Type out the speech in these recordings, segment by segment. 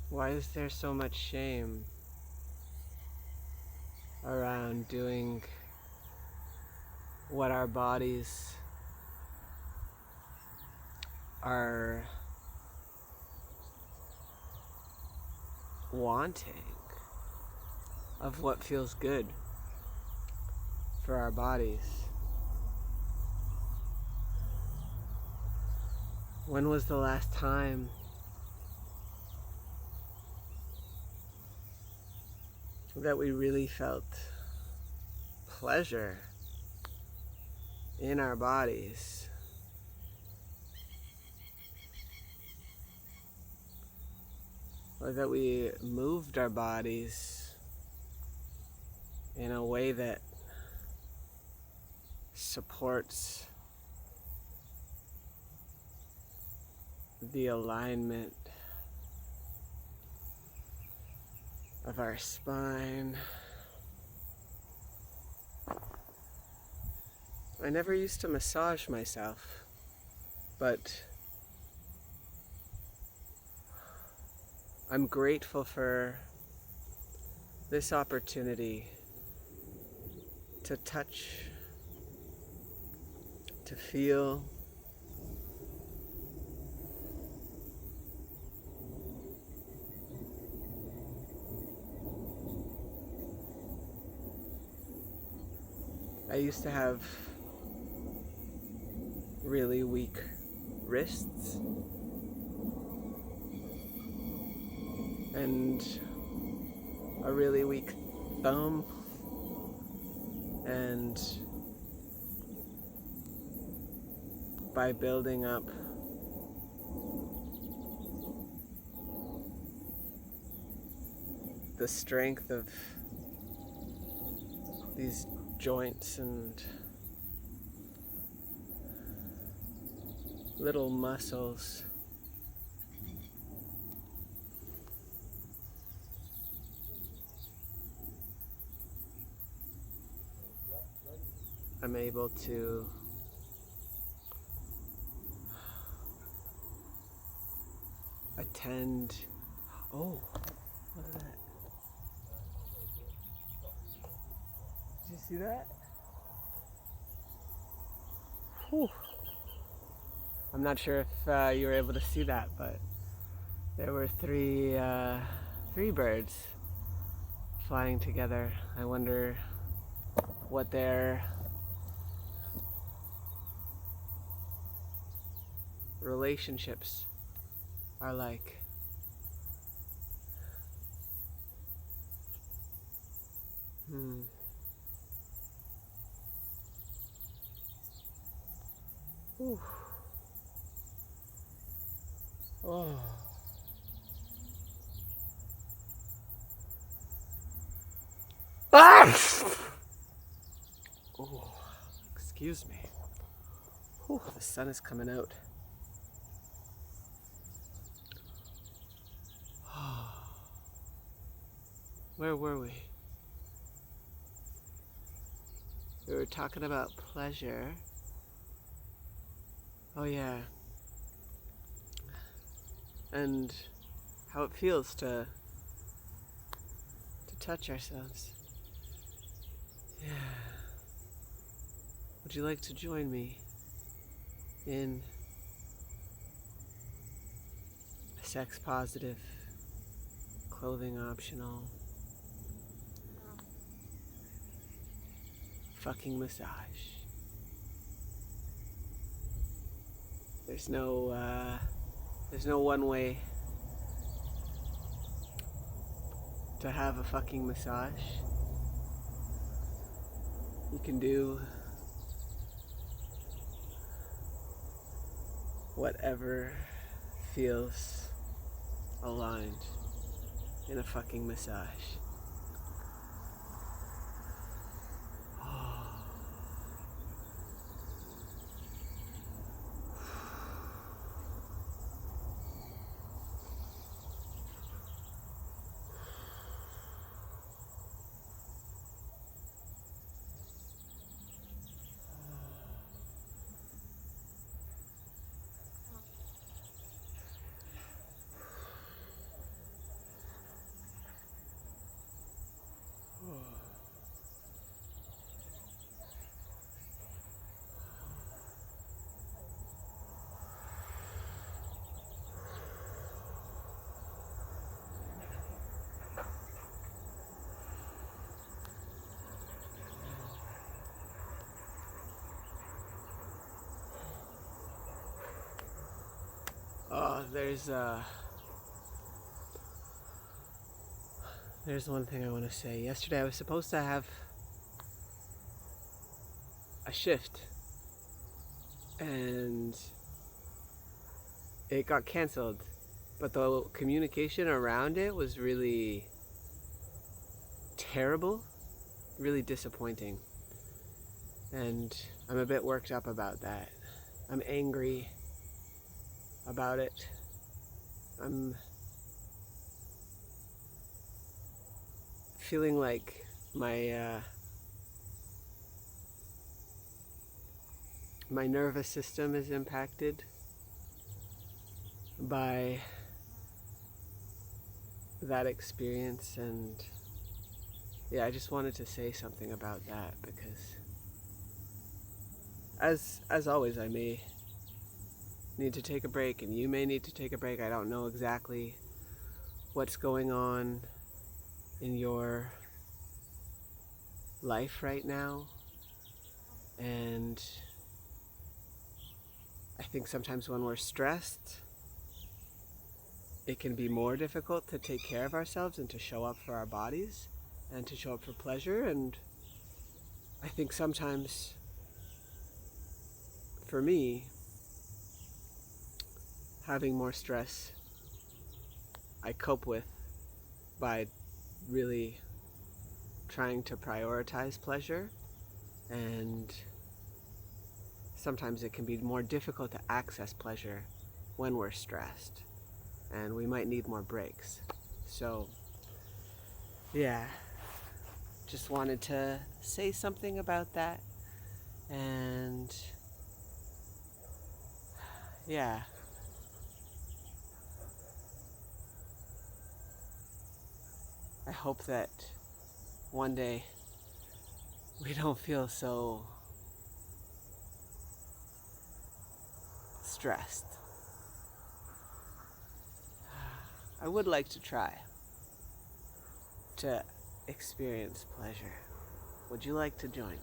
Why is there so much shame around doing what our bodies are wanting, of what feels good for our bodies? When was the last time that we really felt pleasure in our bodies? Or that we moved our bodies in a way that supports the alignment of our spine. I never used to massage myself, but I'm grateful for this opportunity to touch, to feel, I used to have really weak wrists and a really weak thumb, and by building up the strength of these joints and little muscles, I'm able to attend. Oh, look at that. Did you see that? Whew. I'm not sure if you were able to see that, but there were three birds flying together. I wonder what their relationships are like. Whew. Oh. Ah! Oh, excuse me. Whew, the sun is coming out. Where were we? We were talking about pleasure. Oh yeah. And how it feels to touch ourselves. Yeah. Would you like to join me in a sex positive, clothing optional, fucking massage? There's no one way to have a fucking massage. You can do whatever feels aligned in a fucking massage. Oh, there's one thing I want to say. Yesterday I was supposed to have a shift and it got canceled, but the communication around it was really terrible, really disappointing, and I'm a bit worked up about that. I'm angry about it. I'm feeling like my nervous system is impacted by that experience, and yeah, I just wanted to say something about that because as always I may need to take a break and you may need to take a break. I don't know exactly what's going on in your life right now, and I think sometimes when we're stressed it can be more difficult to take care of ourselves and to show up for our bodies and to show up for pleasure. And I think sometimes for me, having more stress I cope with by really trying to prioritize pleasure, and sometimes it can be more difficult to access pleasure when we're stressed and we might need more breaks. So yeah, just wanted to say something about that. And yeah, I hope that one day we don't feel so stressed. I would like to try to experience pleasure. Would you like to join me?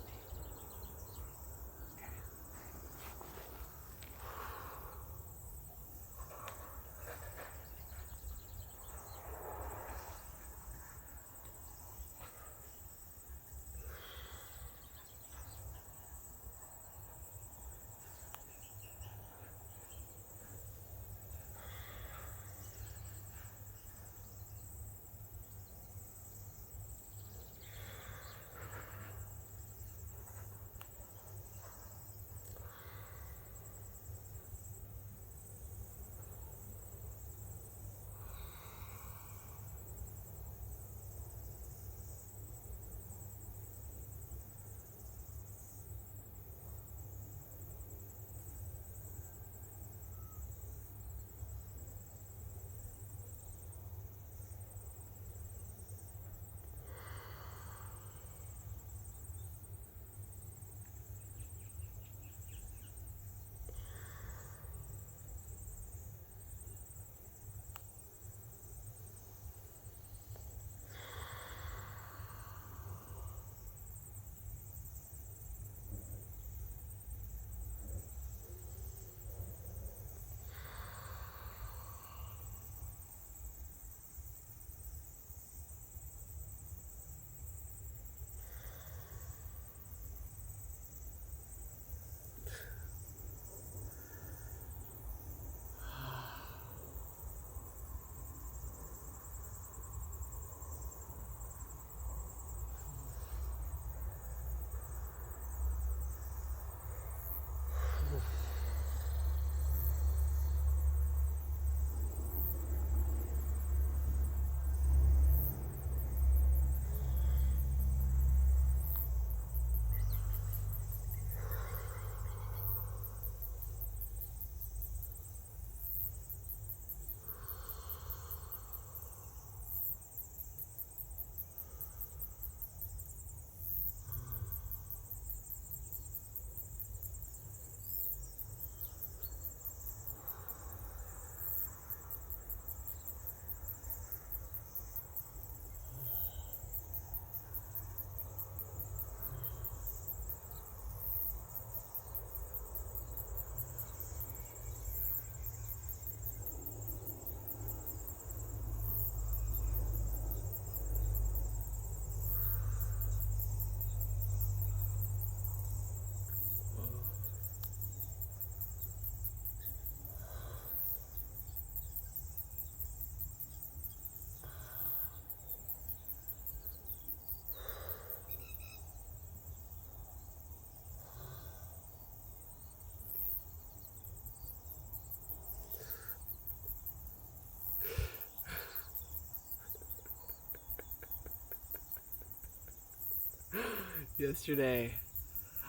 Yesterday,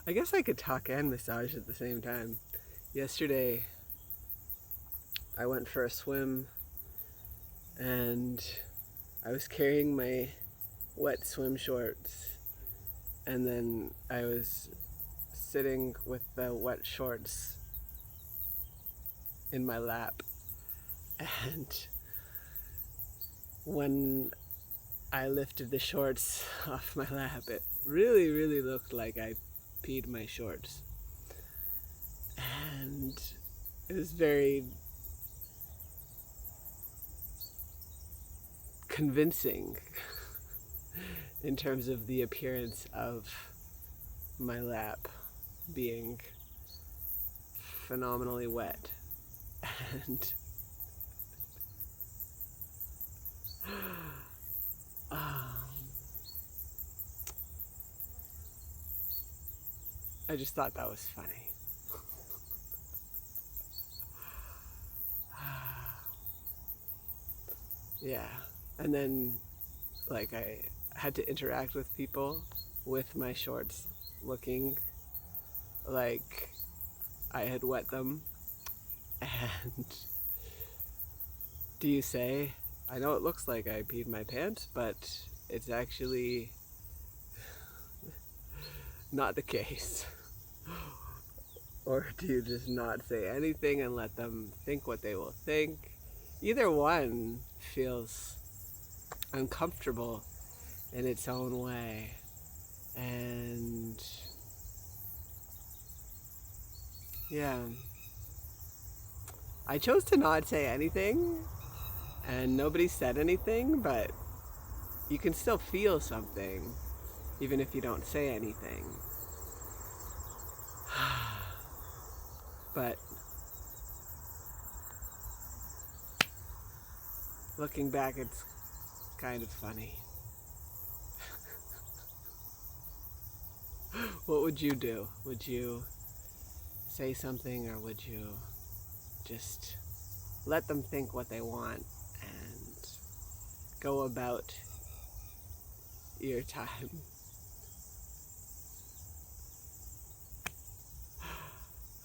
I guess I could talk and massage at the same time. Yesterday, I went for a swim and I was carrying my wet swim shorts, and then I was sitting with the wet shorts in my lap, and when I lifted the shorts off my lap, it really looked like I peed my shorts. And it was very convincing in terms of the appearance of my lap being phenomenally wet. And I just thought that was funny. Yeah, and then like I had to interact with people with my shorts looking like I had wet them. And do you say, I know it looks like I peed my pants, but it's actually not the case? Or do you just not say anything and let them think what they will think? Either one feels uncomfortable in its own way. And yeah, I chose to not say anything, and nobody said anything, but you can still feel something even if you don't say anything. But looking back, it's kind of funny. What would you do? Would you say something, or would you just let them think what they want and go about your time?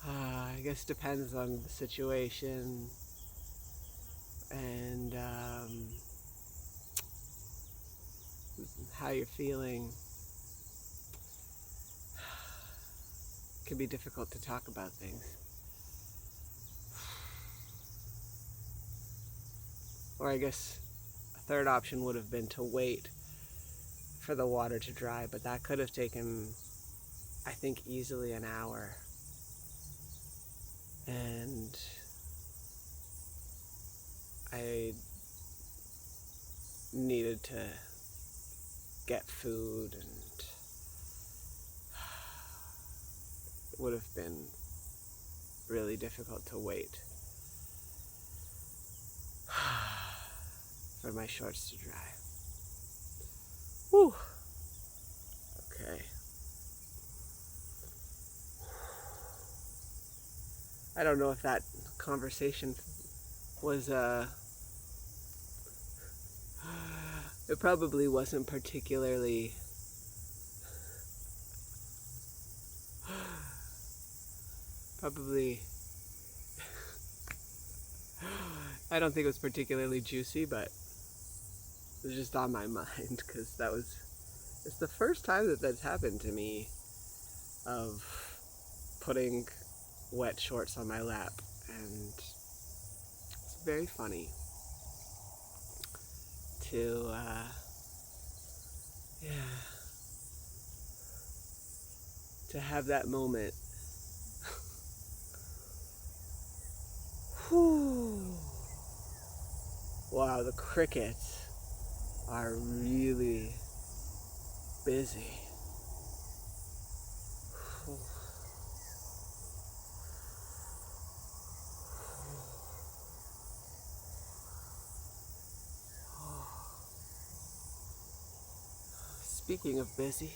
I guess depends on the situation and how you're feeling. It can be difficult to talk about things. Or I guess a third option would have been to wait for the water to dry, but that could have taken, I think, easily an hour. And I needed to get food, and it would have been really difficult to wait for my shorts to dry. Whew. Okay. I don't know if that conversation was it probably wasn't particularly I don't think it was particularly juicy, but it was just on my mind because it's the first time that that's happened to me, of putting wet shorts on my lap, and it's very funny to to have that moment. Whew. Wow, the crickets are really busy. Speaking of busy,